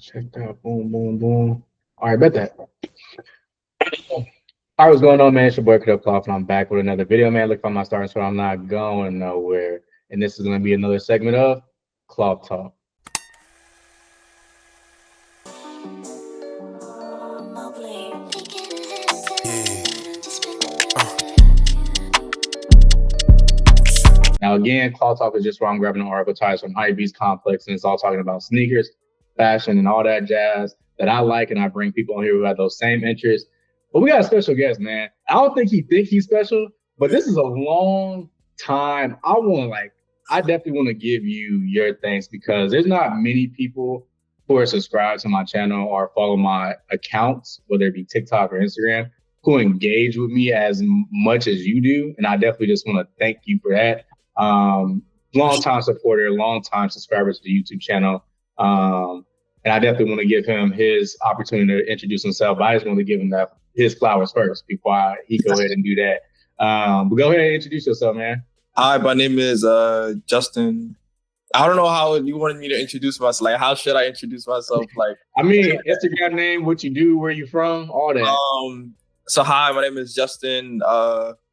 Check that. Boom, boom, boom. All right, bet that. All right, what's going on, man? It's your boy Kloth, and I'm back with another video, man. Look for my starting, so I'm not going nowhere. And this is going to be another segment of Kloth Talk. Now, again, Kloth Talk is just where I'm grabbing an article titled from A.P.C complex, and it's all talking about sneakers, fashion, and all that jazz that I like, and I bring people on here who have those same interests. But we got a special guest, man. I don't think he's special, but this is a long time. I definitely want to give you your thanks because there's not many people who are subscribed to my channel or follow my accounts, whether it be TikTok or Instagram, who engage with me as much as you do. And I definitely just want to thank you for that. Long time supporter, long time subscriber to the YouTube channel. And I definitely want to give him his opportunity to introduce himself. But I just want to give him his flowers first before he go ahead and do that. But go ahead and introduce yourself, man. Hi, my name is Justin. I don't know how you wanted me to introduce myself. Like, how should I introduce myself? Like, I mean, Instagram name, what you do, where you from, all that. So hi, my name is Justin.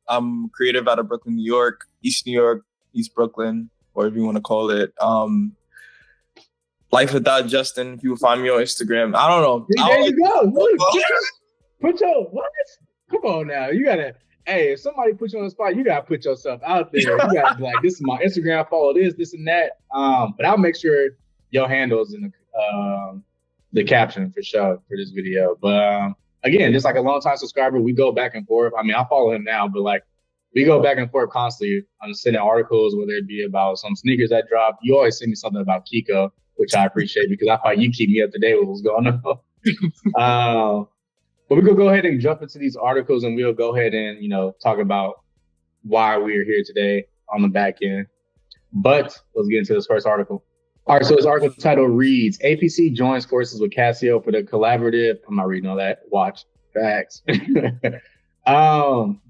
I'm creative out of Brooklyn, New York, East New York, East Brooklyn, whatever you want to call it. Lifeof.justin. If you will find me on Instagram. I don't know. There you go. What? Come on now. You gotta. Hey, if somebody puts you on the spot, you gotta put yourself out there. You gotta be like, this is my Instagram. Follow this, and that. But I'll make sure your handle's in the caption for sure for this video. But again, just like a long-time subscriber, we go back and forth. I mean, I follow him now, but like we go back and forth constantly. I'm sending articles, whether it be about some sneakers that drop. You always send me something about Kiko, which I appreciate because I find you keep me up to date with what's going on. But we're going to go ahead and jump into these articles and we'll go ahead and, talk about why we're here today on the back end. But let's get into this first article. All right, so this article title reads, A.P.C joins forces with Casio for the collaborative. I'm not reading all that. Watch. Facts.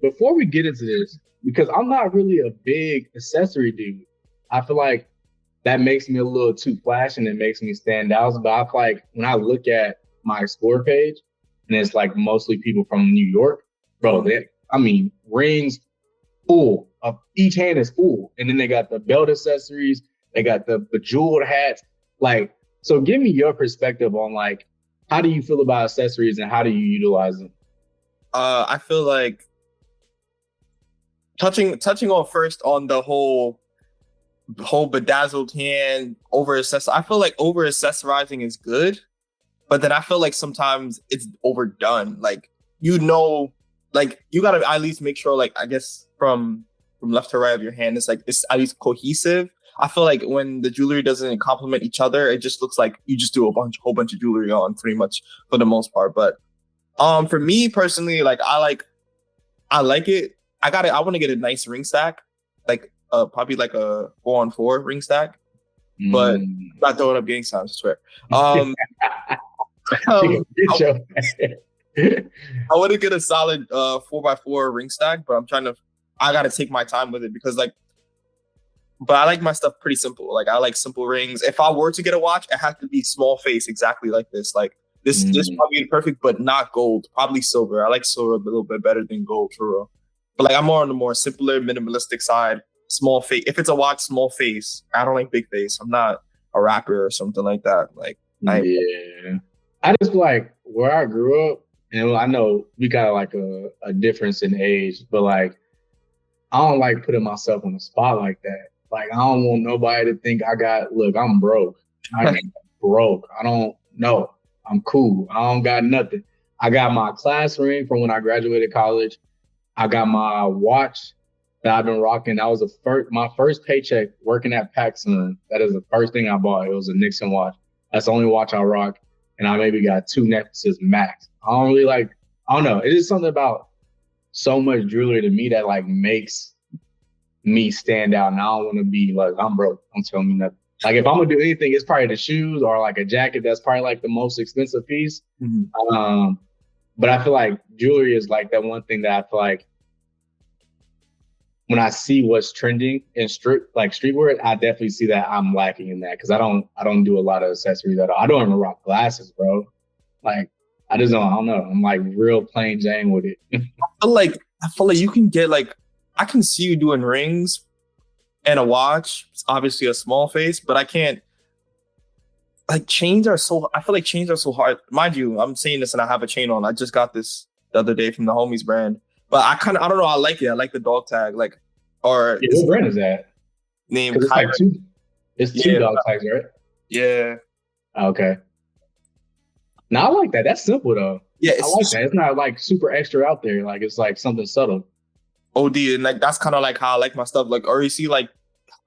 Before we get into this, because I'm not really a big accessory dude, I feel like that makes me a little too flash and it makes me stand out. But I feel like when I look at my Explore page, and it's like mostly people from New York, bro, rings full of each hand is full. And then they got the belt accessories, they got the bejeweled hats. Like, so give me your perspective on like, how do you feel about accessories and how do you utilize them? I feel like touching on first on the whole bedazzled hand, I feel like over accessorizing is good. But then I feel like sometimes it's overdone. Like, you gotta at least make sure, like, I guess from left to right of your hand, it's at least cohesive. I feel like when the jewelry doesn't complement each other, it just looks like you just do a whole bunch of jewelry on pretty much for the most part. But for me personally, like, I like it. I want to get a nice ring stack, like probably like a 4-on-4 ring stack, but not throwing up gang signs, I swear. I want to get a solid 4x4 ring stack, but I gotta take my time with it because but I like my stuff pretty simple. Like, I like simple rings. If I were to get a watch, it has to be small face, exactly like this. Like this probably perfect, but not gold, probably silver. I like silver a little bit better than gold for real. But like, I'm more on the more simpler, minimalistic side, small face. If it's a watch, small face. I don't like big face. I'm not a rapper or something like that. Like, yeah. I just like where I grew up, and I know we got like a difference in age, but like, I don't like putting myself on the spot like that. Like, I don't want nobody to think I'm broke. I'm broke. I don't know. I'm cool. I don't got nothing. I got my class ring from when I graduated college. I got my watch that I've been rocking. That was my first paycheck working at PacSun. That is the first thing I bought. It was a Nixon watch. That's the only watch I rock. And I maybe got 2 necklaces max. I don't know. It is something about so much jewelry to me that like makes me stand out. And I don't want to be like, I'm broke. Don't tell me nothing. Like, if I'm gonna do anything, it's probably the shoes or like a jacket. That's probably like the most expensive piece. Mm-hmm. But I feel like jewelry is like that one thing that I feel like when I see what's trending in streetwear, I definitely see that I'm lacking in that because I don't do a lot of accessories at all. I don't even rock glasses, bro. Like I just don't. I don't know. I'm like real plain Jane with it. I feel like you can get like I can see you doing rings and a watch. It's obviously a small face, but I can't. Like chains are so. I feel like chains are so hard. Mind you, I'm saying this and I have a chain on. I just got this the other day from the homies brand, but I don't know. I like it. I like the dog tag. Like, or what brand is that? Name it's like two. It's two dog tags, right? Yeah. Okay. Now I like that. That's simple though. Yeah, I like that. It's not like super extra out there. Like it's like something subtle. OD, and like that's kind of like how I like my stuff. Like, or you see, like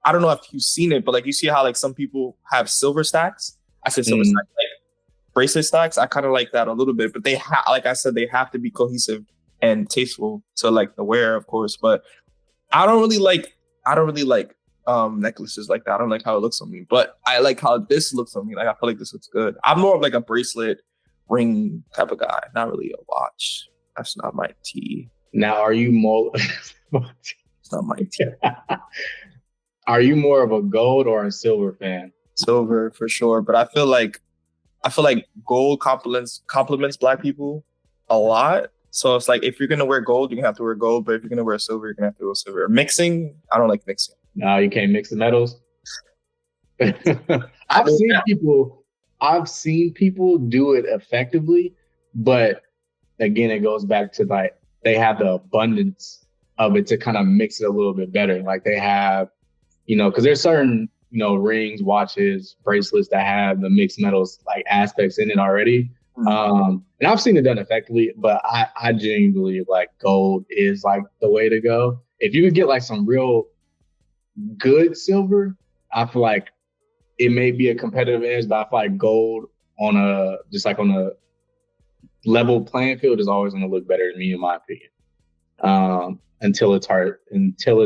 I don't know if you've seen it, but like you see how like some people have silver stacks. I said silver stacks, like bracelet stacks. I kind of like that a little bit, but they like I said, they have to be cohesive and tasteful to like the wear, of course. But I don't really like necklaces like that. I don't like how it looks on me, but I like how this looks on me. Like I feel like this looks good. I'm more of like a bracelet ring type of guy, not really a watch. That's not my tea. Now, are you more? It's not my tea. Are you more of a gold or a silver fan? Silver for sure, but I feel like gold compliments Black people a lot. So it's like if you're gonna wear gold, you're gonna have to wear gold. But if you're gonna wear silver, you're gonna have to wear silver. Mixing, I don't like mixing. No, you can't mix the metals. I've seen people do it effectively, but again, it goes back to like they have the abundance of it to kind of mix it a little bit better. Like they have, because there's certain, rings, watches, bracelets that have the mixed metals like aspects in it already. And I've seen it done effectively, but I genuinely believe like gold is like the way to go. If you could get like some real good silver, I feel like it may be a competitive edge, but I feel like gold on a level playing field is always going to look better to me, in my opinion. Until it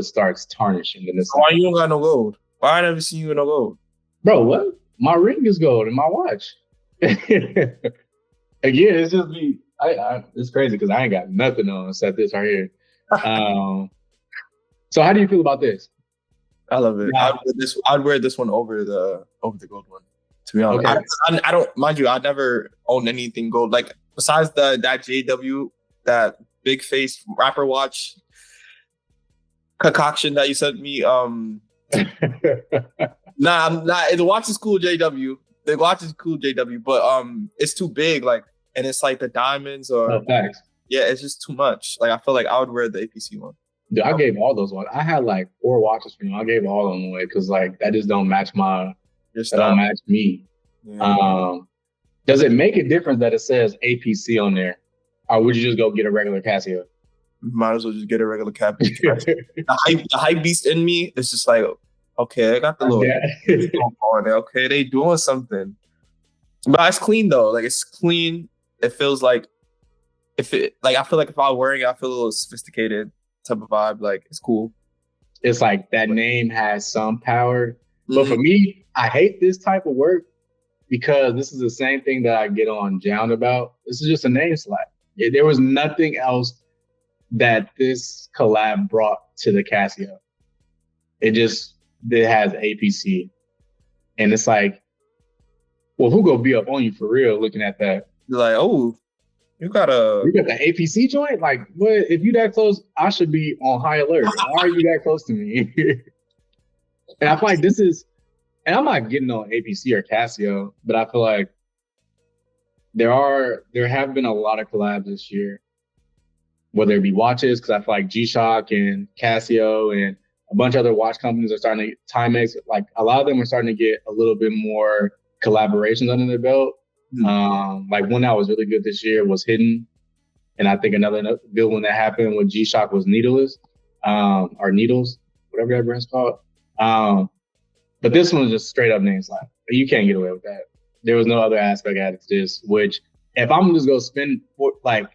starts tarnishing. Then it's why you don't got no gold? Why I never seen you with no gold? Bro, what? My ring is gold and my watch. Again, it's just me. It's crazy because I ain't got nothing on except this right here. So how do you feel about this? I love it. Yeah. I'd wear this one over the gold one. To be honest, okay. I don't mind you. I never owned anything gold. Like besides that JW, that big face rapper watch concoction that you sent me. Nah, I'm not. The watch is cool, JW. The watch is cool, JW. But it's too big. Like, and it's like the diamonds or thanks. Yeah, it's just too much. Like I feel like I would wear the A.P.C one. Dude, I gave all those ones. I had like 4 watches for you. I gave all of them away because like that just don't match don't match me. Yeah. Does it make a difference that it says A.P.C on there, or would you just go get a regular Casio? Might as well just get a regular Casio. the hype beast in me is just like, okay, I got the little on there. Okay, they doing something, but it's clean though. Like it's clean. It feels like I feel like if I was wearing it, I feel a little sophisticated type of vibe. Like it's cool. It's like that name has some power. But for me, I hate this type of work because this is the same thing that I get on Jound about. This is just a name slap. There was nothing else that this collab brought to the Casio. It has A.P.C. And it's like, well, who gonna be up on you for real looking at that? You're like, oh, you got the A.P.C joint? Like, what? If you that close, I should be on high alert. Why are you that close to me? And I feel like this is, and I'm not getting on A.P.C or Casio, but I feel like there have been a lot of collabs this year, whether it be watches, because I feel like G-Shock and Casio and a bunch of other watch companies are starting to, Timex, like a lot of them are starting to get a little bit more collaborations under their belt. Like one that was really good this year was Hidden. And I think another good one that happened with G-Shock was Needleless, or Needles, whatever that brand's called. But this one was just straight up name slap. You can't get away with that. There was no other aspect added to this, which if I'm just going to spend, like,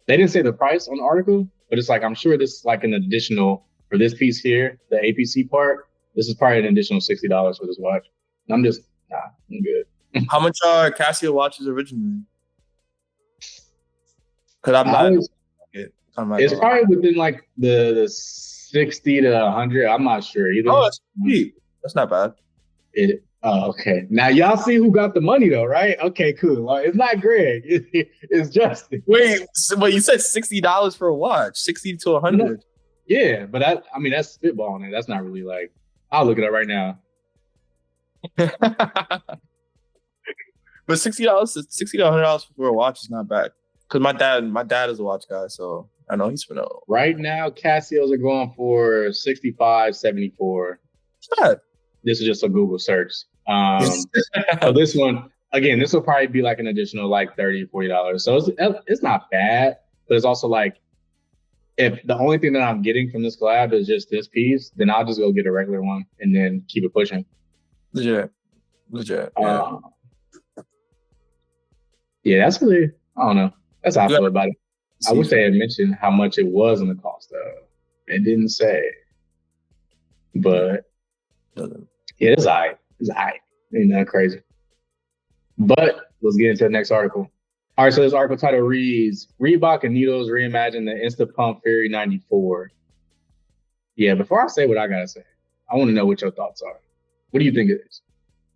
they didn't say the price on the article, but it's like, I'm sure this is like an additional, for this piece here, the A.P.C part, this is probably an additional $60 for this watch. And I'm just, I'm good. How much are Casio watches originally? Because I'm not. It's probably within like the 60 to 100. I'm not sure either. Oh, that's cheap. That's not bad. Okay. Now y'all see who got the money though, right? Okay, cool. Like, it's not Greg. It's Justin. Wait, but you said $60 for a watch, 60 to 100. Yeah, but I mean that's spitballing it. That's not really like. I'll look it up right now. But $60 to $100 for a watch is not bad. Because my dad is a watch guy, so I know he's phenomenal. Right now, Casios are going for 65.74. It's bad. This is just a Google search. So this one, again, this will probably be like an additional like $30, $40. So it's not bad, but it's also like, if the only thing that I'm getting from this collab is just this piece, then I'll just go get a regular one and then keep it pushing. Legit. Yeah. Yeah, that's really, I don't know. That's how I feel about it. I wish they had mentioned how much it was in the cost of. It didn't say. But yeah, it's all right. It's all right. Ain't nothing crazy. But let's get into the next article. All right, so this article title reads, Reebok and Needles reimagine the Insta Pump Fury 94. Yeah, before I say what I got to say, I want to know what your thoughts are. What do you think it is?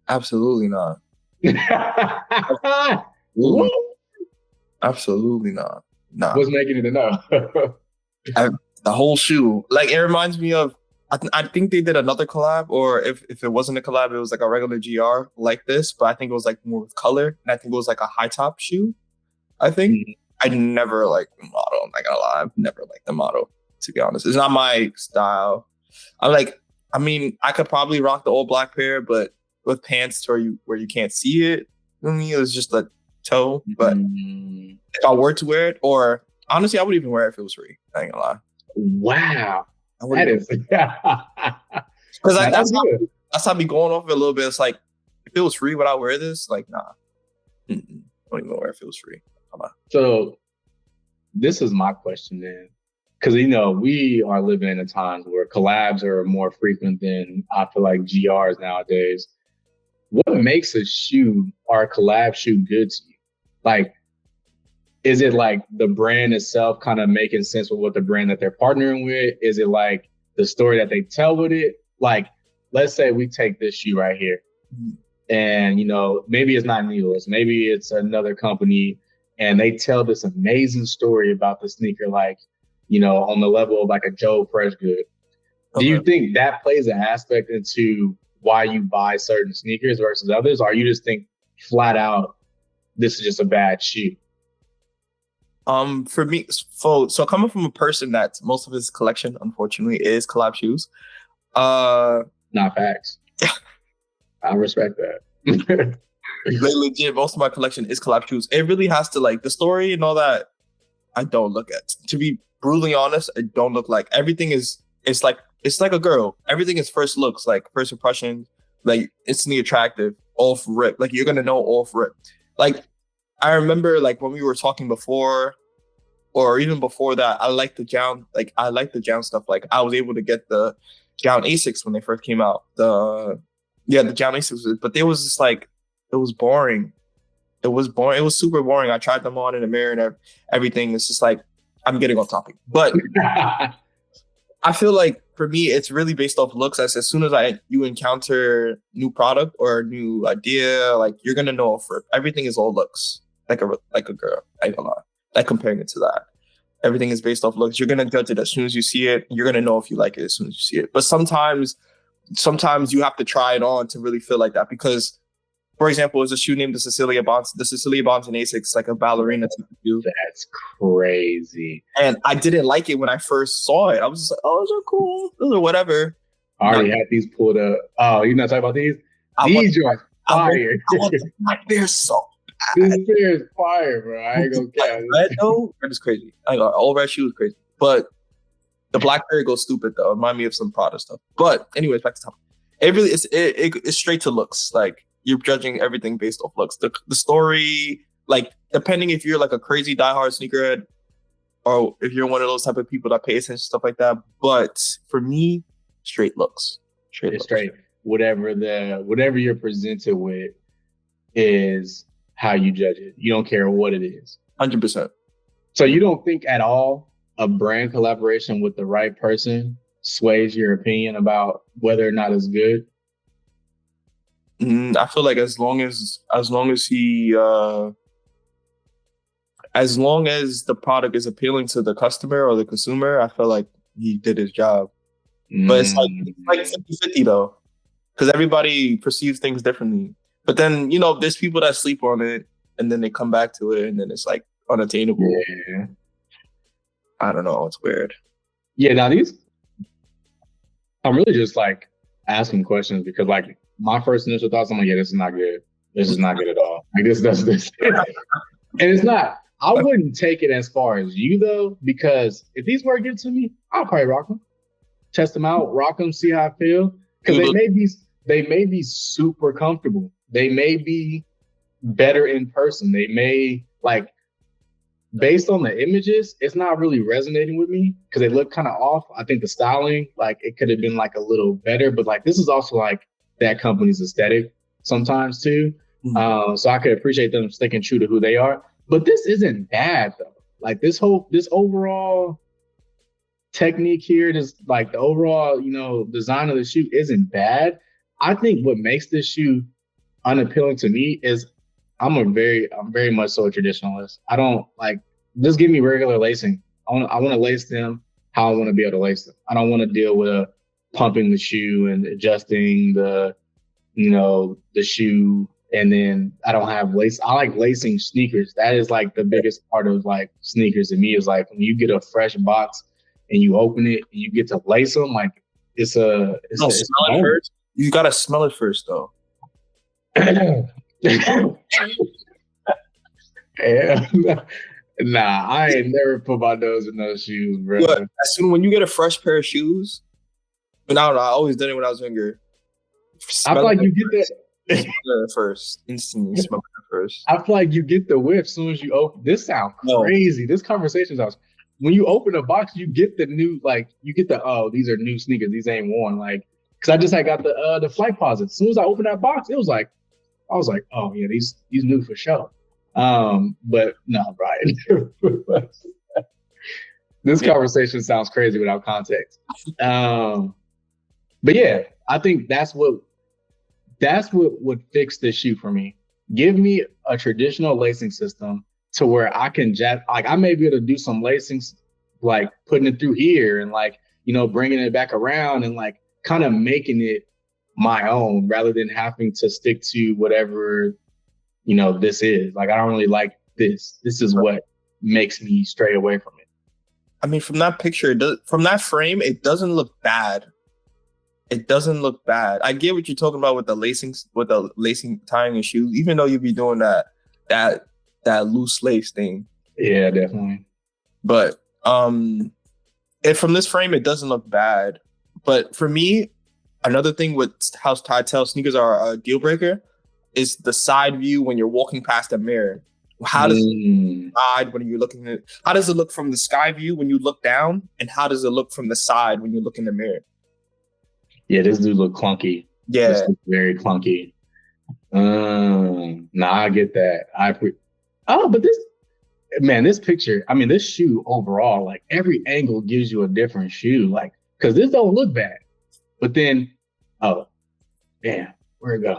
Absolutely not. Absolutely not. Nah. What's making it a no? The whole shoe. Like, it reminds me of, I think they did another collab, or if it wasn't a collab, it was like a regular GR like this, but I think it was like more with color, and I think it was like a high top shoe. I think I never liked the model. I'm not gonna lie, I've never liked the model, to be honest. It's not my style. I mean, I could probably rock the old black pair, but with pants where you can't see it, I mean, it was just a toe. But if I were to wear it, or honestly, I would even wear it if it was free. I ain't gonna lie. Wow. That is, because that's how me going off it a little bit. It's like, if it was free, would I wear this? Like, nah. I don't even wear if it was free. So this is my question then, because we are living in a times where collabs are more frequent than I feel like GRs nowadays. What makes a shoe or a collab shoe good to you? Like, is it like the brand itself kind of making sense with what the brand that they're partnering with? Is it like the story that they tell with it? Like, let's say we take this shoe right here and, maybe it's not Needles, maybe it's another company, and they tell this amazing story about the sneaker, like, on the level of like a Joe Freshgood. Okay. Do you think that plays an aspect into why you buy certain sneakers versus others? Or you just think flat out, this is just a bad shoe? For me, so coming from a person that most of his collection, unfortunately, is collab shoes. Not facts. I respect that. Legit, most of my collection is collab shoes. It really has to, like, the story and all that, I don't look at. To be brutally honest, I don't look like. Everything is, it's like a girl. Everything is first looks, like first impression, like instantly attractive, off rip. Like, you're gonna know off rip. Like, I remember, like, when we were talking before, or even before that, I like the Jown stuff. Like, I was able to get the Jown A6 when they first came out. The Jown A6, but it was just like, it was boring. It was boring. It was super boring. I tried them on in the mirror and everything. It's just like, I'm getting off topic. But I feel like for me, it's really based off looks. As soon as you encounter new product or a new idea, like, you're gonna know off rip. Everything is all looks. Like a girl. I ain't gonna lie. Like, comparing it to that. Everything is based off looks. You're gonna judge it as soon as you see it. You're gonna know if you like it as soon as you see it. But sometimes you have to try it on to really feel like that, because, for example, there's a shoe named the Cecilia Bonson in A6. It's like a ballerina type of shoe. That's crazy. And I didn't like it when I first saw it. I was just like, oh, those are cool. Those are whatever. I already had these pulled up. Oh, you're not talking about these? These are fire. They're so bad. This pair is fire, bro. I ain't gonna care. Red though, red is crazy. I got all red shoes crazy. But the black pair goes stupid though. Remind me of some Prada stuff. But anyways, back to topic. It really it's straight to looks. Like, you're judging everything based off looks. The story, like, depending if you're like a crazy diehard sneakerhead, or if you're one of those type of people that pay attention to stuff like that. But for me, straight looks. Straight. Whatever you're presented with is how you judge it. You don't care what it is. 100%. So you don't think at all a brand collaboration with the right person sways your opinion about whether or not it's good? I feel like as long as he as long as the product is appealing to the customer or the consumer, I feel like he did his job. But it's like 50-50 though, because everybody perceives things differently. But then, there's people that sleep on it and then they come back to it and then it's like unattainable. Yeah. I don't know. It's weird. Yeah, now I'm really just like asking questions because like my first initial thoughts, I'm like, yeah, this is not good. This is not good at all. Like this does this. And it's not, I wouldn't take it as far as you though, because if these were good to me, I'll probably rock them. Test them out, rock them, see how I feel. Because they may be super comfortable. They may be better in person. They may like, based on the images, it's not really resonating with me because they look kind of off. I think the styling, like it could have been like a little better, but like this is also like that company's aesthetic sometimes too. So I could appreciate them sticking true to who they are. But this isn't bad though. Like this overall technique here, just like the overall, design of the shoe isn't bad. I think what makes this shoe unappealing to me is I'm very much so a traditionalist. I don't like, just give me regular lacing. I want to lace them how I want to be able to lace them. I don't want to deal with pumping the shoe and adjusting the shoe. And then I don't have lace. I like lacing sneakers. That is like the biggest part of like sneakers to me is like when you get a fresh box and you open it and you get to lace them, like smell it first. You got to smell it first though. Yeah. Nah, I ain't never put my nose in those shoes, bro. But as soon when you get a fresh pair of shoes, and I don't know, I always did it when I was younger. I feel like you get that first. Instantly smell it first. I feel like you get the whiff as soon as you open. This sounds crazy. This conversation sounds. When you open a box, you get the new, like you get the these are new sneakers. These ain't worn. Like, cause I just got the flight posit. As soon as I opened that box, I was like, oh yeah, these new for sure. But no, Brian. This conversation sounds crazy without context. But yeah, I think that's what would fix this shoe for me. Give me a traditional lacing system to where I can I may be able to do some lacing, like putting it through here and like, bringing it back around and like kind of making it my own rather than having to stick to whatever, this is. Like, I don't really like this. This is what makes me stray away from it. I mean, from that picture, from that frame, it doesn't look bad. It doesn't look bad. I get what you're talking about with the lacing, tying your shoes, even though you be doing that loose lace thing. Yeah, definitely. But if from this frame, it doesn't look bad. But for me, another thing with how I tell sneakers are a deal breaker is the side view when you're walking past a mirror. How does it side when you're looking at it? How does it look from the sky view when you look down? And how does it look from the side when you look in the mirror? Yeah, this dude look clunky. Yeah. This look very clunky. Nah, I get that. But this picture, I mean, this shoe overall, like every angle gives you a different shoe. Like, cause this don't look bad. But then, damn, where'd it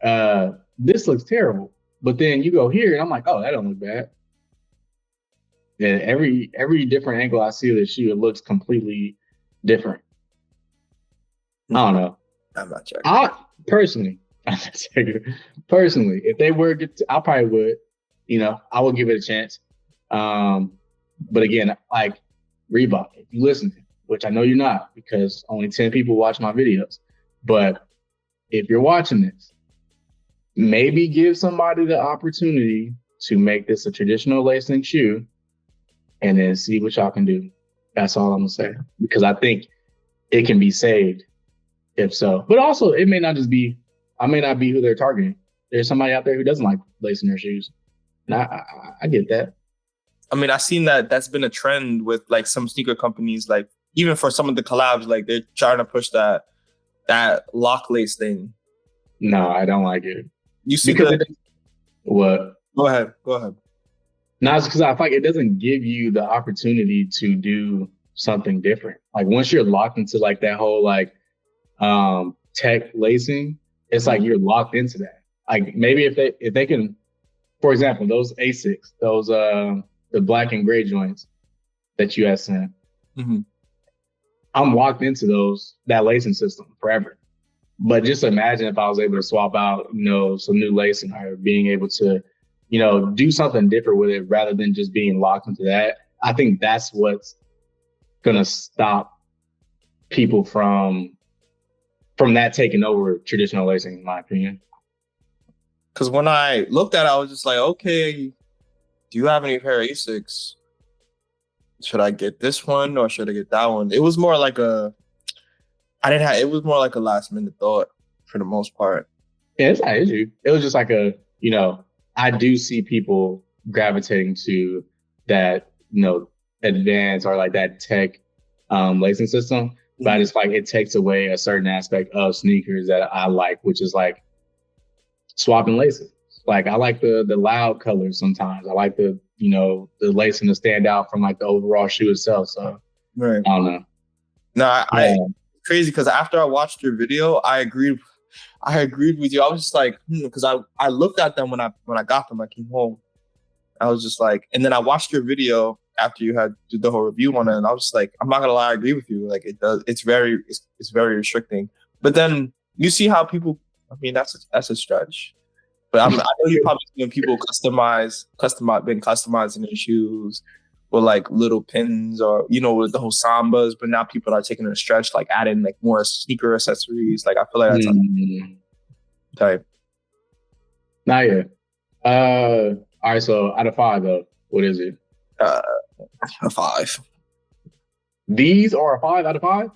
go? This looks terrible. But then you go here and I'm like, that don't look bad. Yeah, every different angle I see of the shoe, it looks completely different. I don't know. I'm not checking. Personally, if they were good, I probably would. I would give it a chance. But again, like Reebok, if you listen, which I know you're not because only 10 people watch my videos. But if you're watching this, maybe give somebody the opportunity to make this a traditional lacing shoe and then see what y'all can do. That's all I'm gonna say. Because I think it can be saved if so. But also I may not be who they're targeting. There's somebody out there who doesn't like lacing their shoes. And I get that. I mean, I've seen that's been a trend with like some sneaker companies, like even for some of the collabs, like they're trying to push that lock lace thing. No, I don't like it. You see what? Go ahead. No, it's because I feel like it doesn't give you the opportunity to do something different. Like once you're locked into like that whole like tech lacing, it's like you're locked into that. Like maybe if they can, for example, those A.P.C, those the black and gray joints that you had sent, I'm locked into that lacing system forever. But just imagine if I was able to swap out, some new lacing or being able to, do something different with it rather than just being locked into that. I think that's what's gonna stop people from that taking over traditional lacing, in my opinion. Because when I looked at it, I was just like, okay, do you have any pair of A.P.C? Should I get this one or should I get that one? It was more like it was more like a last minute thought for the most part. Yeah, it's not an issue. It was just like I do see people gravitating to that, advanced or like that tech lacing system. But I just like it takes away a certain aspect of sneakers that I like, which is like swapping laces. Like I like the loud colors sometimes. I like the lacing to stand out from like the overall shoe itself. So right. I don't know. No, I crazy because after I watched your video, I agreed with you. I was just like, because I looked at them when I got them. I came home. I was just like, and then I watched your video after you had did the whole review on it, and I was just like, I'm not gonna lie, I agree with you. Like it's very restricting. But then you see how people. I mean, that's a stretch. But I know you're probably seeing people been customizing their shoes with like little pins or with the whole sambas. But now people are taking it a stretch, like adding like more sneaker accessories. Like I feel like that's type. Not yet. All right. So out of 5 though, what is it? A 5. These are a 5 out of 5?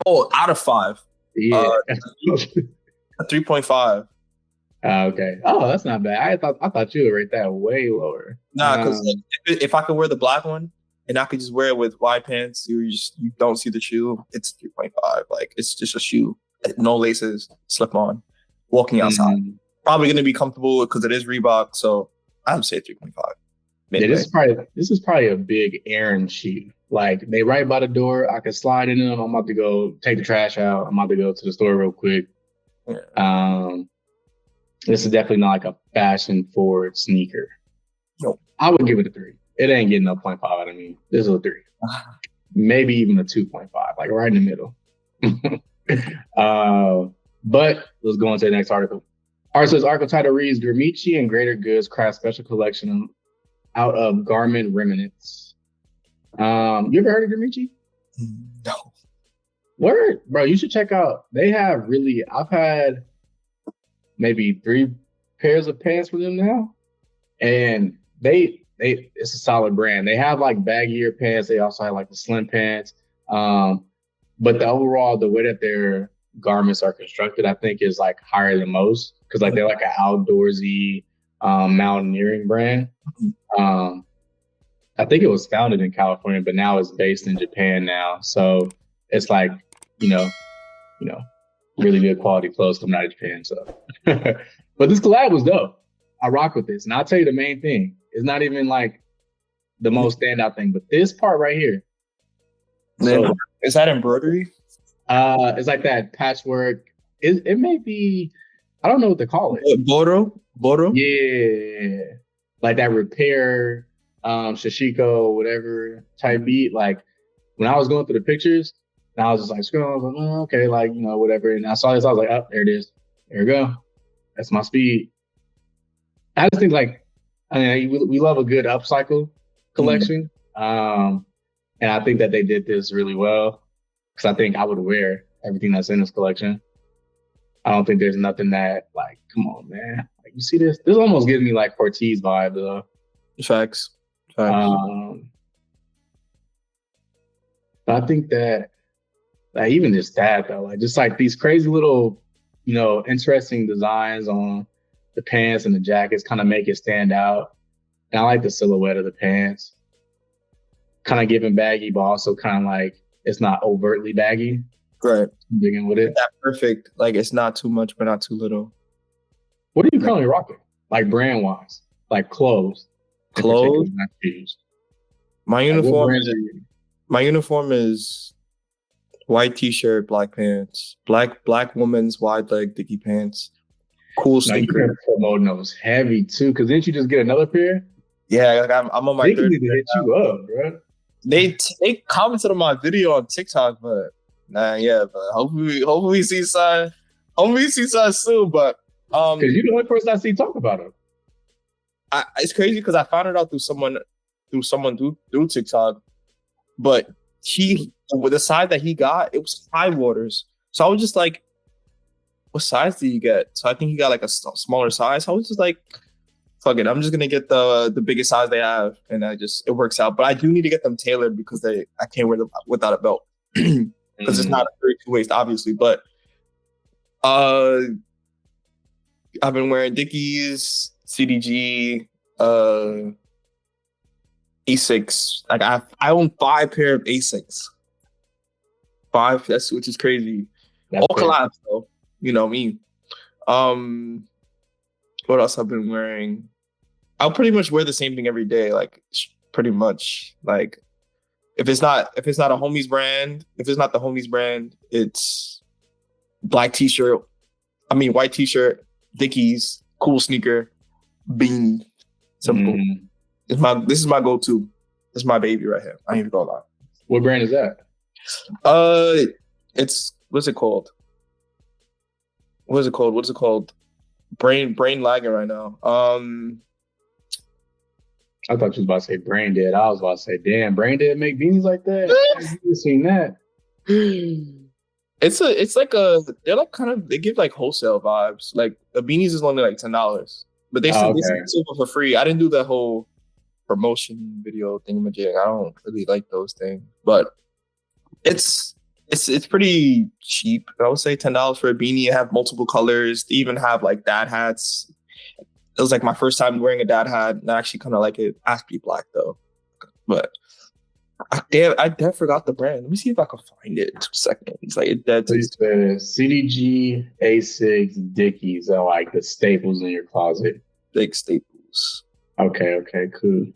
Oh, out of 5. Yeah. 3.5. Okay. Oh, that's not bad. I thought you would rate that way lower. Nah, because if I could wear the black one and I could just wear it with wide pants, you don't see the shoe. It's 3.5. Like it's just a shoe, no laces, slip on, walking outside. Probably gonna be comfortable because it is Reebok. So I would say 3.5. Yeah, this is probably a big errand shoe. Like they right by the door. I can slide in them. I'm about to go take the trash out. I'm about to go to the store real quick. Yeah. This is definitely not like a fashion forward sneaker. Nope. I would give it a 3. It ain't getting a 0.5 out of me. This is a 3. Maybe even a 2.5, like right in the middle. But let's go on to the next article. This article title reads, Gurmichi and Greater Goods craft special collection out of garment remnants. You ever heard of Gurmichi? No. Word? Bro, you should check out. I've had maybe 3 pairs of pants for them now. And it's a solid brand. They have like baggier pants. They also have like the slim pants. But the way that their garments are constructed, I think is like higher than most. Cause like they're like an outdoorsy mountaineering brand. I think it was founded in California, but now it's based in Japan now. So it's like, really good quality clothes coming out of Japan. So, but this collab was dope. I rock with this. And I'll tell you the main thing. It's not even like the most standout thing, but this part right here. So, is that embroidery? It's like that patchwork. It may be, I don't know what to call it. Boro? Yeah. Like that repair, Shashiko, whatever type beat. Like when I was going through the pictures, and I was just like, scrolling, I was like, oh, okay, like, whatever. And I saw this, I was like, oh, there it is. There we go. That's my speed. I just think we love a good upcycle collection. And I think that they did this really well because I think I would wear everything that's in this collection. I don't think there's nothing that like, come on, man. Like you see this? This almost gives me like Cortez vibe though. Facts. I think that like even just that though, like just like these crazy little, interesting designs on the pants and the jackets kind of make it stand out. And I like the silhouette of the pants. Kind of giving baggy, but also kind of like it's not overtly baggy. Right. Digging with it. That perfect. Like it's not too much, but not too little. What are you currently rocking? Like brand wise, like clothes. Clothes. My uniform. My uniform is white t-shirt, black pants, black woman's wide leg dicky pants, cool Now you've sneaker. been promoting those heavy too, because didn't you just get another pair? Yeah, like I'm on my They third need to pair hit now. you up, bro. They commented on my video on TikTok, but yeah, but hopefully we see some. Hopefully we see some soon. But Because you're the only person I see talk about them. it's crazy because I found it out through someone through TikTok. But with the size that he got, it was high waters. So I was just like, what size do you get? So I think he got like a smaller size. So I was just like, fuck it, I'm just gonna get the biggest size they have, and it works out. But I do need to get them tailored because I can't wear them without a belt because it's not a 32 waist, obviously. But I've been wearing Dickies, CDG, A6. Like I own 5 pair of A6. 5, which is crazy. That's All collabs though, you know me. What else I've been wearing? I'll pretty much wear the same thing every day. Like pretty much. Like if it's not a homies brand, if it's not the homies brand, it's white t-shirt, Dickies, cool sneaker, beanie. Simple. This is my go-to. This is my baby right here. I ain't even gonna lie. What brand is that? It's what's it called? Brain lagging right now. I thought you was about to say Brain Dead. I was about to say, damn, Brain Dead make beanies like that? You seen that? They give like wholesale vibes. Like the beanies is only like $10, but they sell for free. I didn't do the whole promotion video thingamajig. I don't really like those things, but it's pretty cheap. I would say $10 for a beanie. You have multiple colors. They even have like dad hats. It was like my first time wearing a dad hat, and I actually kind of like it. It has to be black though, but I forgot the brand. Let me see if I can find it in 2 seconds. It's like it dead. CDG, A6, Dickies are like the staples in your closet. Big staples. Okay, cool.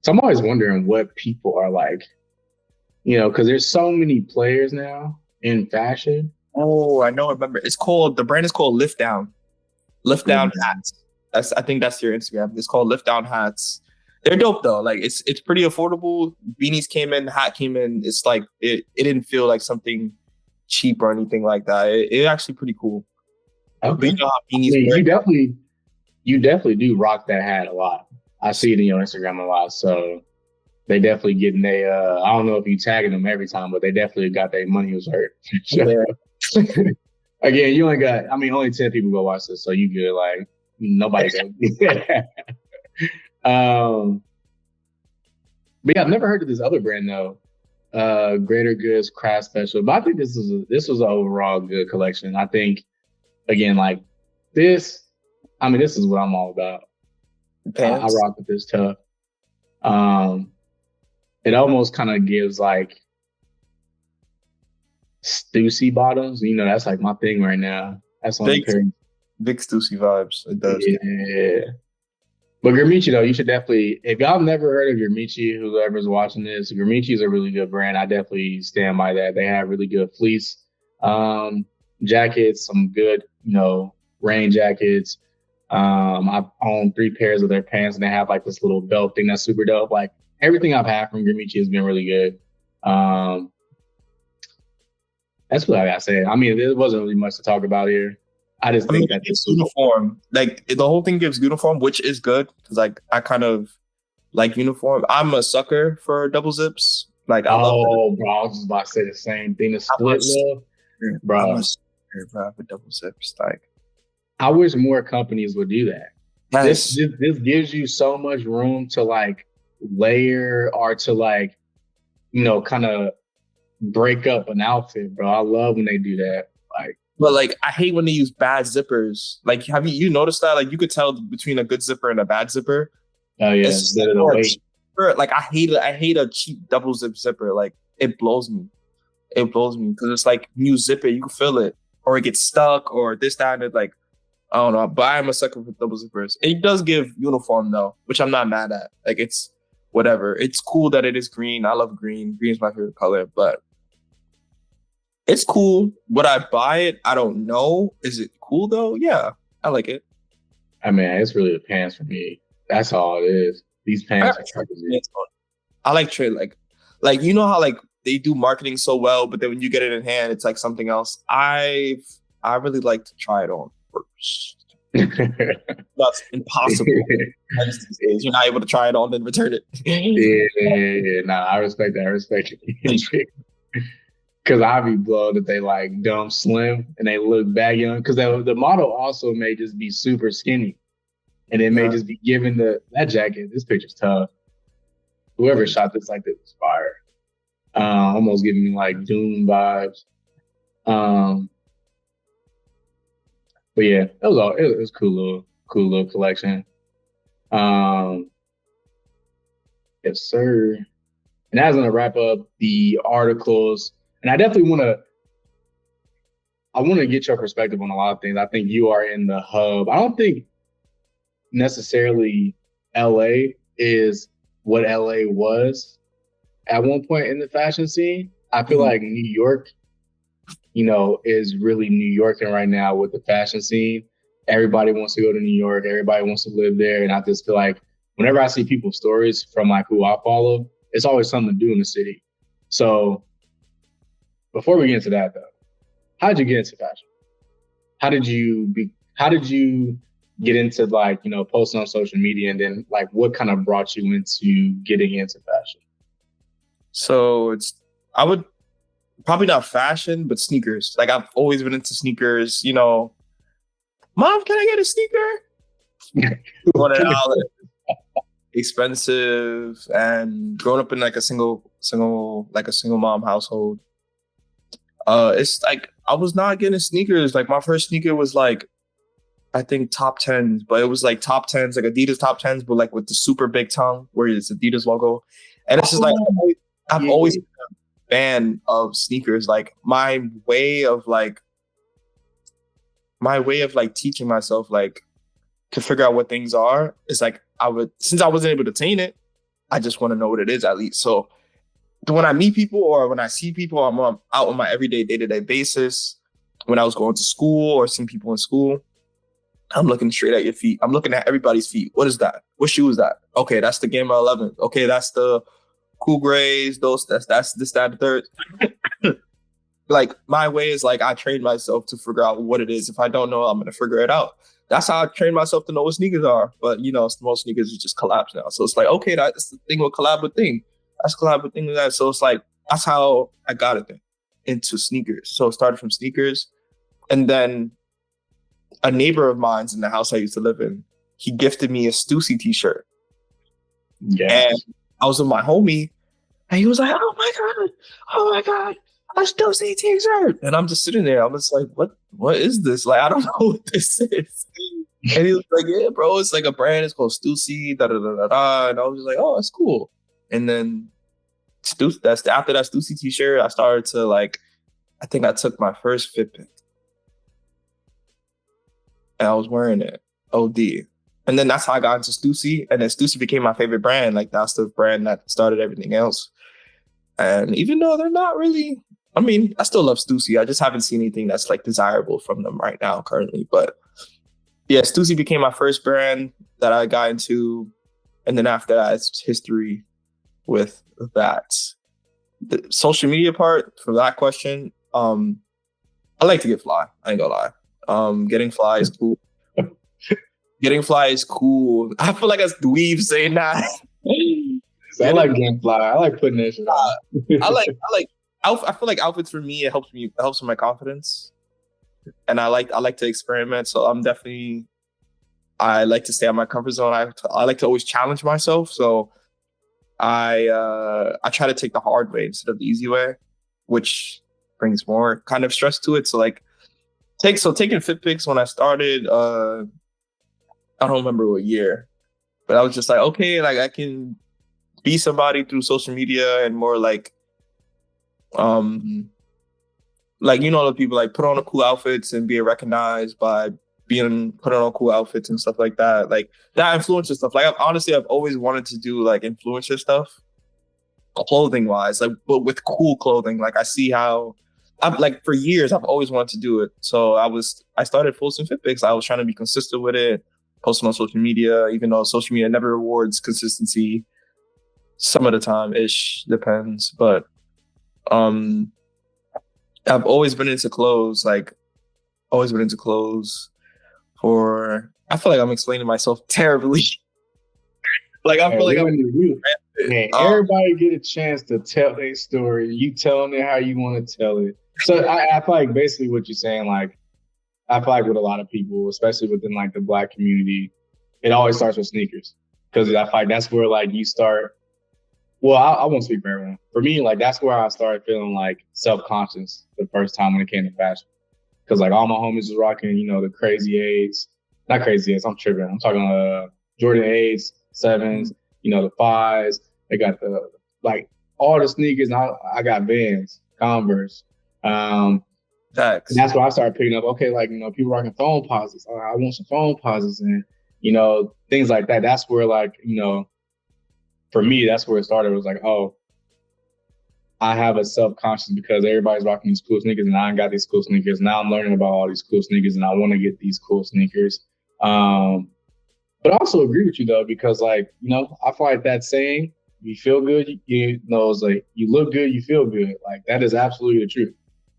So I'm always wondering what people are like, because there's so many players now in fashion. Oh, I know. Remember, the brand is called Lift Down. Lift Down hats. I think that's your Instagram. It's called Lift Down hats. They're dope though. Like it's pretty affordable. Beanies came in, hat came in. It's like it didn't feel like something cheap or anything like that. It's actually pretty cool. Okay. You definitely do rock that hat a lot. I see it in your Instagram a lot. So they definitely getting I don't know if you tagging them every time, but they definitely got their money was hurt. Yeah. Again, you only 10 people go watch this, so you good. Like nobody goes. But yeah, I've never heard of this other brand though. Greater Goods Craft Special. But I think this was an overall good collection. I think again, like this is what I'm all about. I rock with this tough. It almost kind of gives like Stussy bottoms. That's like my thing right now. That's on big Stussy vibes. It does. Yeah. But Gurmichi though, you should definitely, if y'all never heard of Gurmichi, whoever's watching this, Gurmichi is a really good brand. I definitely stand by that. They have really good fleece jackets, some good, rain jackets. I've owned 3 pairs of their pants, and they have like this little belt thing that's super dope. Like everything I've had from Gurmichi has been really good. That's what I gotta say. There wasn't really much to talk about here. I just think that it's uniform. Like the whole thing gives uniform, which is good because like I kind of like uniform. I'm a sucker for double zips. Like I love it. Bro, I was just about to say the same thing. The split love, bro. I'm a sucker for double zips. Like I wish more companies would do that. Yes. This gives you so much room to like layer or to like, kind of break up an outfit, bro. I love when they do that. But like I hate when they use bad zippers. Like have you noticed that? Like you could tell between a good zipper and a bad zipper. Oh yeah, like I hate a cheap double zipper. Like it blows me. Because it's like you zip it, you can feel it, or it gets stuck, or this, that, and like I don't know. But I'm a sucker for double zippers. It does give uniform though, which I'm not mad at. Like it's whatever. It's cool that it is green. I love green. Green is my favorite color, but it's cool. Would I buy it? I don't know. Is it cool though? Yeah, I like it. I mean, it's really the pants for me. That's all it is. These pants are crazy. I like trade like you know how like they do marketing so well, but then when you get it in hand, it's like something else. I really like to try it on first. That's impossible. You're not able to try it on then return it. Yeah. Nah, I respect that. I respect it. Because I be blown that they like dumb slim and they look baggy on. Because the model also may just be super skinny, and it may just be given that jacket. This picture's tough. Whoever shot this like this was fire. Almost giving me like Doom vibes. But yeah, it was cool little collection. Yes, sir. And that's gonna wrap up the articles. And I definitely want to get your perspective on a lot of things. I think you are in the hub. I don't think necessarily LA is what LA was at one point in the fashion scene. I feel like New York, is really New Yorking right now with the fashion scene. Everybody wants to go to New York. Everybody wants to live there. And I just feel like whenever I see people's stories from like who I follow, it's always something to do in the city. So before we get into that though, how did you get into fashion? How did you get into like, posting on social media, and then like what kind of brought you into getting into fashion? So I would probably not fashion, but sneakers. Like I've always been into sneakers, Mom, can I get a sneaker? $100. Expensive, and growing up in like a single mom household. It's like I was not getting sneakers. Like my first sneaker was like, I think top 10s, but it was like top 10s, like Adidas top 10s, but like with the super big tongue where it's Adidas logo. And it's just like, I've always been a fan of sneakers. Like my way of teaching myself like to figure out what things are is like since I wasn't able to attain it, I just want to know what it is at least. So when I meet people or when I see people, I'm out on my everyday day-to-day basis. When I was going to school or seeing people in school, I'm looking straight at your feet. I'm looking at everybody's feet. What is that? What shoe is that? Okay, that's the Gamma 11. Okay, that's the Cool Grays. That's this, that, the third. Like my way is like I train myself to figure out what it is. If I don't know, I'm gonna figure it out. That's how I train myself to know what sneakers are. But most sneakers are just collabs now. So it's like, okay, that's the thing with collab with thing. That's collab with thing with that. So it's like that's how I got it into sneakers. So it started from sneakers, and then a neighbor of mine's in the house I used to live in, he gifted me a Stussy t-shirt. Yeah. And I was with my homie, and he was like, oh my God, a Stussy t-shirt. And I'm just sitting there. I'm just like, what is this? Like, I don't know what this is. And he was like, yeah, bro, it's like a brand. It's called Stussy, da-da-da-da-da. And I was just like, oh, that's cool. And then after that Stussy t-shirt, I started to I think I took my first Fitbit. And I was wearing it, OD. And then that's how I got into Stussy. And then Stussy became my favorite brand. Like that's the brand that started everything else. And even though they're not really, I still love Stussy. I just haven't seen anything that's like desirable from them right now currently. But yeah, Stussy became my first brand that I got into. And then after that, it's history with that. The social media part for that question, I like to get fly. I ain't gonna lie. Getting fly is cool. Getting fly is cool. I feel like that's dweeb saying that. I like getting fly. I like putting that shit on. I feel like outfits for me, it helps with my confidence. And I like to experiment. So I like to stay out of my comfort zone. I like to always challenge myself. So I try to take the hard way instead of the easy way, which brings more kind of stress to it. So taking fit pics when I started, I don't remember what year, but I was just like, okay, like I can be somebody through social media and more the people like put on the cool outfits and being recognized by putting on cool outfits and stuff like that. Like that influencer stuff. Like I've always wanted to do like influencer stuff, clothing wise, like but with cool clothing. Like I see how I'm like for years I've always wanted to do it. So I started posting fit pics. I was trying to be consistent with it, posting on social media, even though social media never rewards consistency. Some of the time ish depends, but I've always been into clothes, like always been into clothes for I feel like I'm explaining myself terribly. Like I feel like man, everybody get a chance to tell their story. You telling it how you want to tell it. So I feel like basically what you're saying, like I feel like with a lot of people, especially within like the Black community, it always starts with sneakers. Because I feel like that's where like you start. Well, I won't speak for everyone. For me, like that's where I started feeling like self-conscious the first time when it came to fashion. Because like all my homies was rocking, you know, the crazy 8s. Not crazy 8s, I'm tripping. I'm talking Jordan 8s, 7s, you know, the 5s. They got the like all the sneakers. And I got Vans, Converse. And that's why I started picking up, okay, like, you know, people rocking phone posits. I want some phone posits and, you know, things like that. That's where like, you know, for me, that's where it started. It was like, oh, I have a self-conscious because everybody's rocking these cool sneakers and I ain't got these cool sneakers. Now I'm learning about all these cool sneakers and I want to get these cool sneakers. But I also agree with you though, because like, you know, I feel like that saying, you feel good, you know, it's like you look good, you feel good. Like that is absolutely the truth.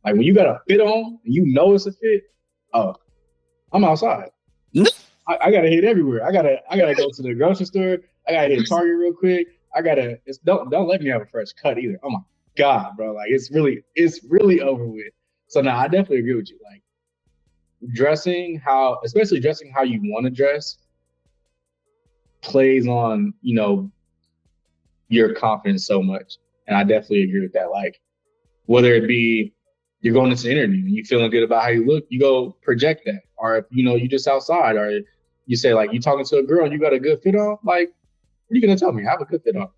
Like when you got a fit on and you know it's a fit, oh, I'm outside. I gotta hit everywhere. I gotta go to the grocery store. I gotta hit Target real quick. Don't let me have a fresh cut either. Oh my God, bro. Like it's really over with. So now I definitely agree with you. Like especially dressing how you want to dress plays on, you know, your confidence so much. And I definitely agree with that. Like whether it be you're going into an interview and you feeling good about how you look, you go project that. Or if, you know, you just outside or you say like you talking to a girl and you got a good fit on, like, what are you going to tell me? I have a good fit on.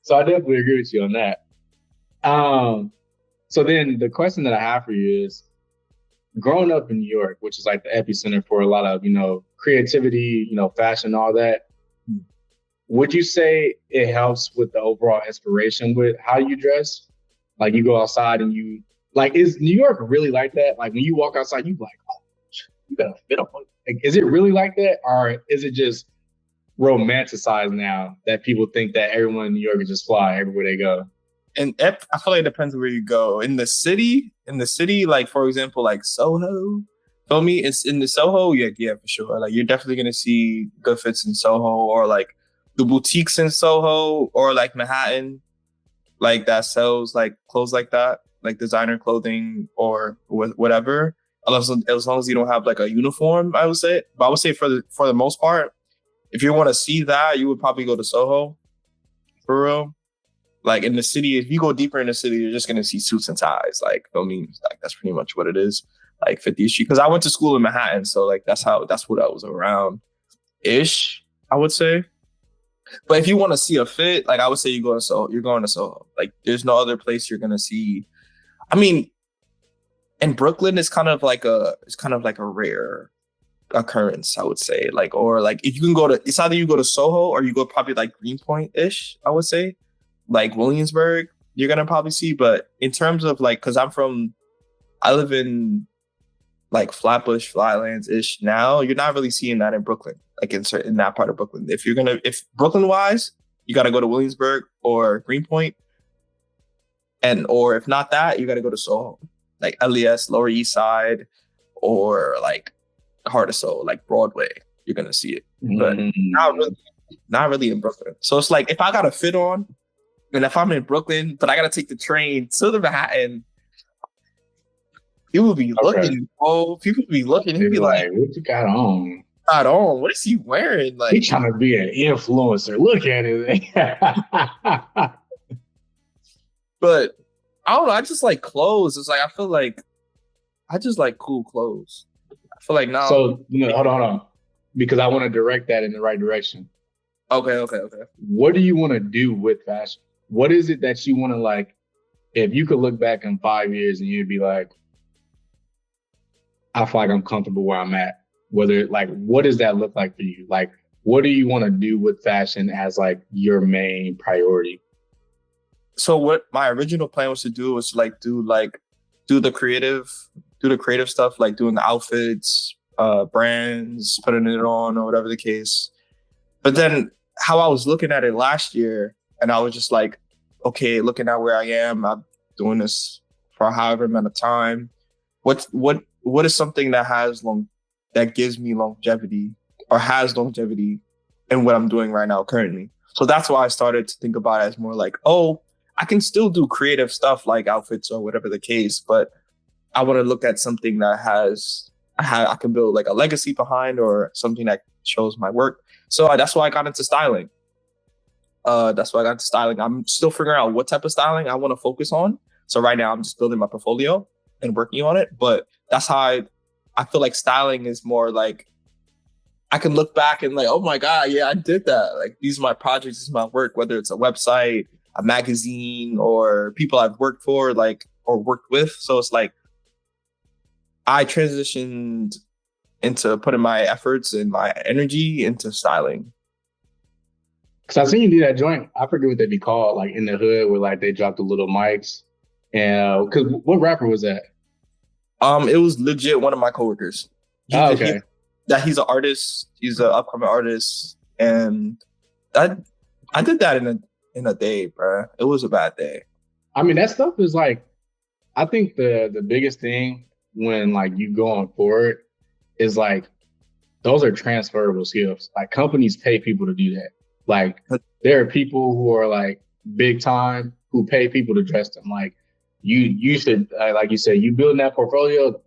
So I definitely agree with you on that. So then the question that I have for you is, growing up in New York, which is like the epicenter for a lot of, you know, creativity, you know, fashion, all that, would you say it helps with the overall inspiration with how you dress? Like you go outside and you, like, is New York really like that? Like when you walk outside, you like, oh, you got a fit on. Like, is it really like that? Or is it just romanticized now that people think that everyone in New York is just fly everywhere they go? And I feel like it depends where you go. In the city, like for example, like Soho. Feel me? It's in the Soho, yeah, for sure. Like you're definitely gonna see good fits in Soho or like the boutiques in Soho or like Manhattan, like that sells like clothes like that, like designer clothing or whatever. As long as you don't have like a uniform, I would say. But I would say for the most part, if you want to see that, you would probably go to Soho, for real. Like in the city, if you go deeper in the city, you're just gonna see suits and ties. Like, I mean, like that's pretty much what it is. Like 50th Street, because I went to school in Manhattan, so like that's what I was around, ish. I would say. But if you want to see a fit, like I would say you're going to Soho. Like there's no other place you're gonna see. I mean, in Brooklyn, it's kind of like a rare occurrence, I would say. Like, or like if you can go to, it's either you go to Soho or you go probably like Greenpoint-ish, I would say. Like Williamsburg, you're gonna probably see. But in terms of like, because I live in like Flatbush, Flatlands-ish now, you're not really seeing that in Brooklyn, like in that part of Brooklyn. If Brooklyn-wise, you gotta go to Williamsburg or Greenpoint. Or if not that, you gotta go to Soho, like LES, Lower East Side, or like Heart of Soho, like Broadway. You're gonna see it, but not really in Brooklyn. So it's like if I got a fit on, and if I'm in Brooklyn, but I gotta take the train to the Manhattan, people be looking. Oh, people be looking. He'd be like, "What you got on? What is he wearing? Like, he trying to be an influencer. Look at it." But I don't know. I just like clothes. It's like I feel like I just like cool clothes. I feel like now. So hold on, because I want to direct that in the right direction. Okay. What do you want to do with fashion? What is it that you want to like? If you could look back in 5 years and you'd be like, I feel like I'm comfortable where I'm at. Whether like, what does that look like for you? Like, what do you want to do with fashion as like your main priority? So what my original plan was to do was do the creative stuff, like doing the outfits, brands, putting it on or whatever the case. But then how I was looking at it last year, and I was just like, okay, looking at where I am, I'm doing this for however amount of time. What is something that gives me longevity or has longevity in what I'm doing right now currently? So that's why I started to think about it as more like, oh, I can still do creative stuff like outfits or whatever the case, but I want to look at something that I can build like a legacy behind or something that shows my work. So that's why I got into styling. I'm still figuring out what type of styling I want to focus on. So right now I'm just building my portfolio and working on it. But that's how I feel like styling is more like I can look back and like, oh my God, yeah, I did that. Like these are my projects, this is my work, whether it's a website, a magazine, or people I've worked for, like, or worked with. So it's like I transitioned into putting my efforts and my energy into styling. Cause I seen you do that joint. I forget what they be called, like in the hood where like they drop the little mics. And cause what rapper was that? It was legit one of my coworkers. Okay. He's an artist. He's an upcoming artist, and I did that in a day, bro. It was a bad day. I mean, that stuff is like, I think the biggest thing when like you going forward is like those are transferable skills. Like companies pay people to do that. Like there are people who are like big time who pay people to dress them. Like you should like you said, you building that portfolio.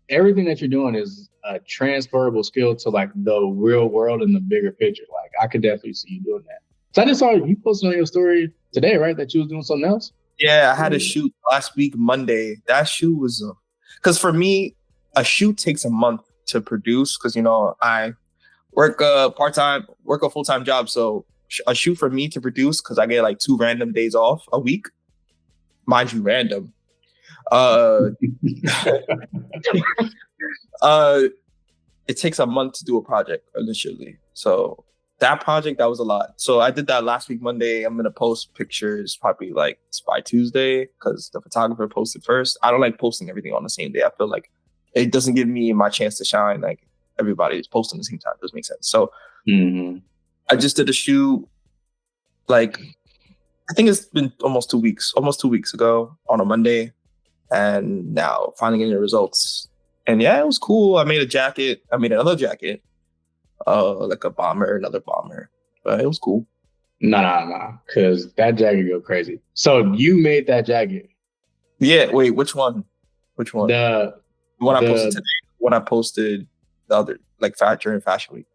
Everything that you're doing is a transferable skill to like the real world and the bigger picture. Like I could definitely see you doing that. So I just saw you posted on your story today, right? That you was doing something else. Yeah, I had a shoot last week, Monday. That shoot was because for me, a shoot takes a month to produce because I work a full-time job. So a shoot for me to produce because I get like 2 random days off a week. Mind you, random. It takes a month to do a project initially. So that project, that was a lot. So I did that last week, Monday. I'm going to post pictures probably like by Tuesday because the photographer posted first. I don't like posting everything on the same day. I feel like it doesn't give me my chance to shine. Like everybody's posting at the same time. It doesn't make sense. So I just did a shoot like, I think it's been almost 2 weeks ago on a Monday. And now finally getting the results. And yeah, it was cool. I made another jacket. Like a bomber, another bomber. But it was cool. Nah. Cause that jacket go crazy. So you made that jacket. Yeah, wait, which one? The one I posted today. When I posted the other, like during Fashion Week.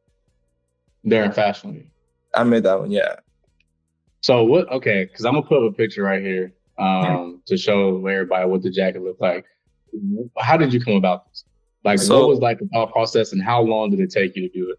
During Fashion Week. I made that one, yeah. So what? Okay, because I'm gonna put up a picture right here to show everybody what the jacket looked like. How did you come about this? Like, what was like the thought process, and how long did it take you to do it?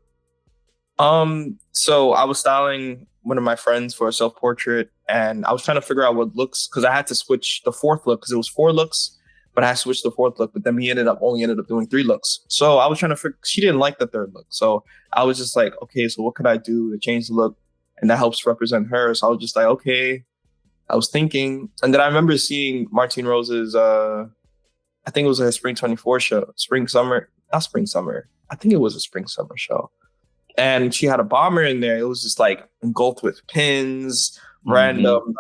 So I was styling one of my friends for a self-portrait, and I was trying to figure out what looks because I had to switch the 4th look because it was 4 looks, but I had to switch the 4th look. But then he ended up doing 3 looks. So I was trying to figure. She didn't like the 3rd look, so I was just like, okay, so what could I do to change the look? And that helps represent her. So I was just like, okay. I was thinking, and then I remember seeing Martine Rose's, I think it was a spring 24 show, not spring summer. I think it was a spring summer show. And she had a bomber in there. It was just like engulfed with pins, random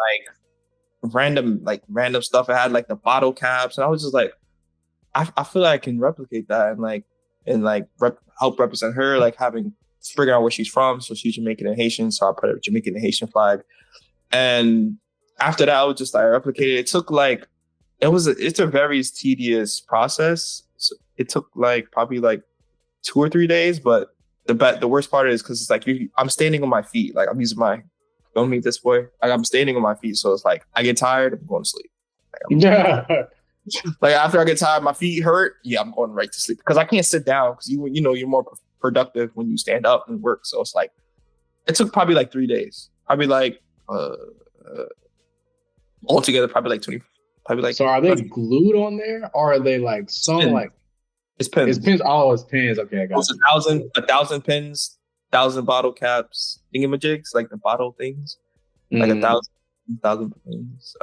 stuff. It had like the bottle caps. And I was just like, I feel like I can replicate that and help represent her, like figuring out where she's from. So she's Jamaican and Haitian. So I put a Jamaican and Haitian flag. And after that, I was just like replicate it. It took like, it's a very tedious process. So it took like probably like 2 or 3 days. But the worst part is because it's like I'm standing on my feet. Like I'm using don't meet this boy. Like I'm standing on my feet. So it's like I get tired, I'm going to sleep. Like after I get tired, my feet hurt. Yeah, I'm going right to sleep because I can't sit down because you're more productive when you stand up and work. So it's like it took probably like 3 days. Probably like altogether probably like 20. Probably like. So are they glued on there or are they like sewn like? It's pins. It's pins. Oh, it's pins. Okay, I got It's 1,000 pins, 1,000 bottle caps, thingamajigs, like the bottle things, like 1,000 pins.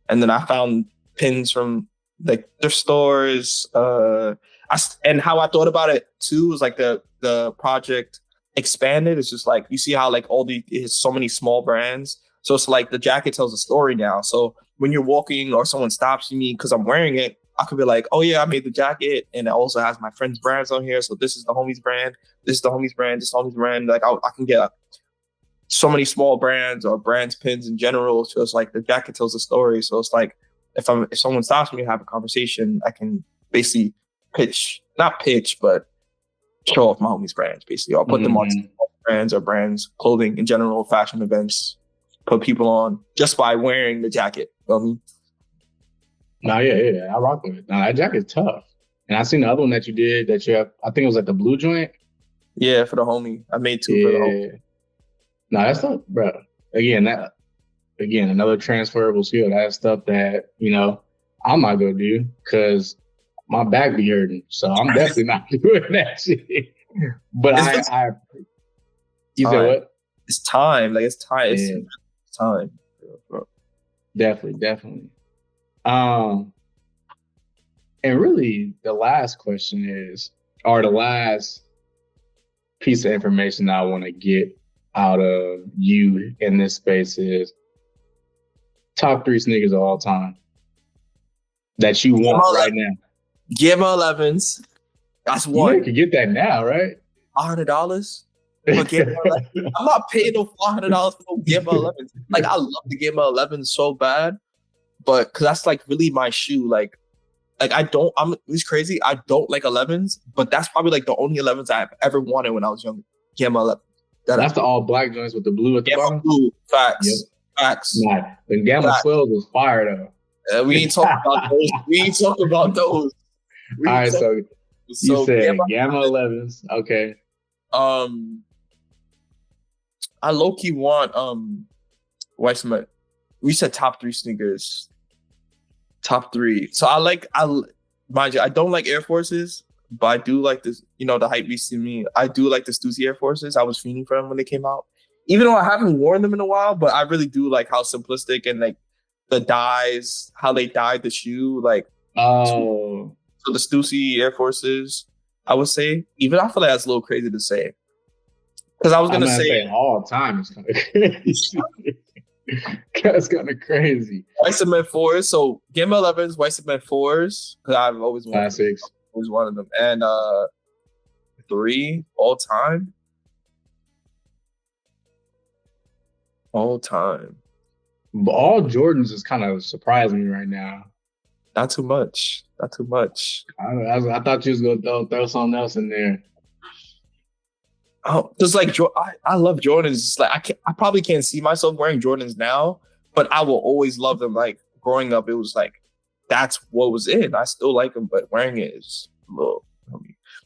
And then I found pins from like thrift stores. And how I thought about it too was like the project expanded. It's just like you see how like it's so many small brands. So it's like the jacket tells a story now. So when you're walking or someone stops me because I'm wearing it, I could be like, oh yeah, I made the jacket, and it also has my friend's brands on here. So this is the homie's brand. This is the homie's brand. This is the homie's brand. Like I can get so many small brands or brands pins in general. So it's like the jacket tells a story. So it's like if someone stops me to have a conversation, I can basically not pitch, but show off my homies' brands. Basically, I'll put them on brands or brands clothing in general, fashion events. Put people on just by wearing the jacket. You know what I mean? No, yeah, I rock with it. No, that jacket's tough. And I seen the other one that you did that you have, I think it was like the blue joint. Yeah, for the homie. I made 2 for the homie. No, that's stuff, bro. Again, another transferable skill. That's stuff that, I'm not gonna do because my back be hurting. So I'm definitely not doing that shit. But you said what? It's time. Like it's time. It's time. Definitely. And really, the last question is, or the last piece of information I want to get out of you in this space is top 3 sneakers of all time that you want right now. Gamma 11s. That's one. You can get that now, right? $100. I'm not paying no $400 for no Gamma 11s. Like I love the Gamma 11s so bad. But because that's like really my shoe, like it's crazy. I don't like 11s, but that's probably like the only 11s I've ever wanted when I was younger. Gamma 11. That's the all black joints with the blue at the bottom. Blue. Facts. Yep. Facts. Nah, the Gamma 12 was fire though. We ain't talking about those. All right, so you said Gamma 11s. Okay. I low key want White Cement. We said top 3 sneakers. Top 3. So mind you, I don't like Air Forces, but I do like this, the hype beast in me. I do like the Stussy Air Forces. I was fiending for them when they came out. Even though I haven't worn them in a while, but I really do like how simplistic and like the dyes, how they dyed the shoe. Like, so the Stussy Air Forces, I would say, even I feel like that's a little crazy to say. Because I was going to say all the time is kind of crazy. That's kind of crazy. White Cement 4s. So Gamma 11s, White Cement 4s. Because I've always wanted classics. Always wanted them. And 3 all time. All time. But all Jordans is kind of surprising me right now. Not too much. I thought you was gonna throw something else in there. Oh, just like I love Jordans. Like I probably can't see myself wearing Jordans now, but I will always love them. Like growing up, it was like that's what was in. I still like them, but wearing it is a little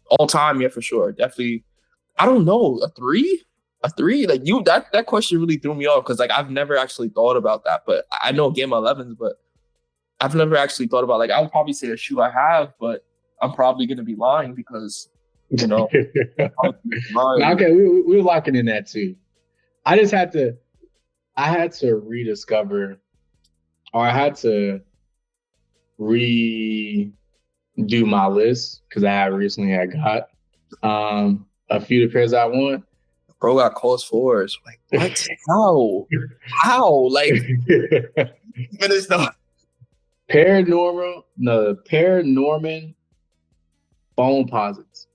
all time. Yeah, for sure, definitely. I don't know, a 3. Like that question really threw me off because like I've never actually thought about that. But I know Gamma 11s, but I've never actually thought about like I would probably say a shoe I have, but I'm probably gonna be lying because. Okay, we're locking in that too. I had to rediscover, or I had to redo my list because I recently got a few of the pairs I want. Bro got Kloth 4s. Like what? How? Like finish the Paranorman foam posits.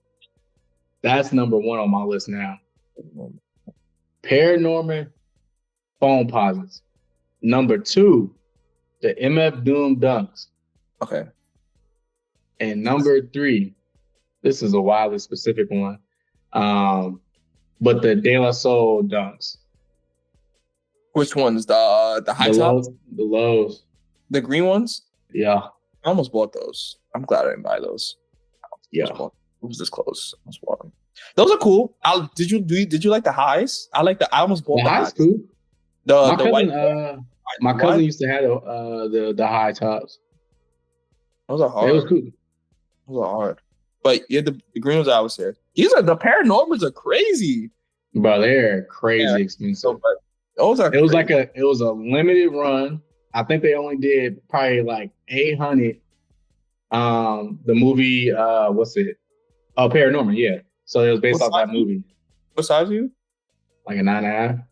That's number 1 on my list now. Paranorman foam posits. Number 2, the MF Doom dunks. Okay. And number 3, this is a wildly specific one, but the De La Soul dunks. Which ones? The high tops? The lows. The green ones? Yeah. I almost bought those. I'm glad I didn't buy those. Yeah. It was this close. I almost bought them. Those are cool. Did you like the highs? I almost bought the highs. Cool. My cousin white? used to have the high tops. Those are hard. It was cool. Those are hard. But yeah, the green ones I always say. The Paranormals are crazy. Bro, they're crazy expensive. So, but those are it was crazy. it was a limited run. I think they only did probably like 800. The movie, what's it? Oh, Paranormal, yeah. So it was based off that movie. What size are you? Like a 9.5.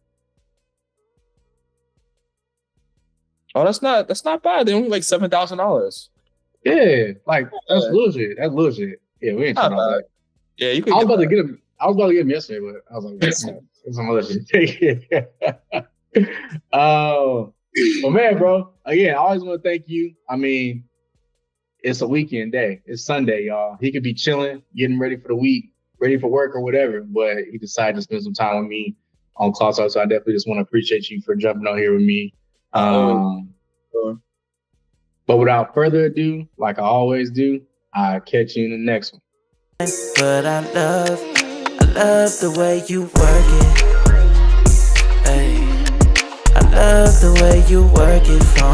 Oh, that's not bad. They're only like $7,000. Yeah, like that's legit. That's legit. Yeah, we ain't talking about that. Yeah, you could. I was about to get him. I was about to get him yesterday, but I was like, it's some other shit. Oh, well, man, bro. Again, I always want to thank you. I mean, it's a weekend day. It's Sunday, y'all. He could be chilling, getting ready for the week, ready for work or whatever, but he decided to spend some time with me on Kloth. So I definitely just want to appreciate you for jumping on here with me. But without further ado, like I always do, I'll catch you in the next one. But I love the way you work it. Hey, I love the way you work it.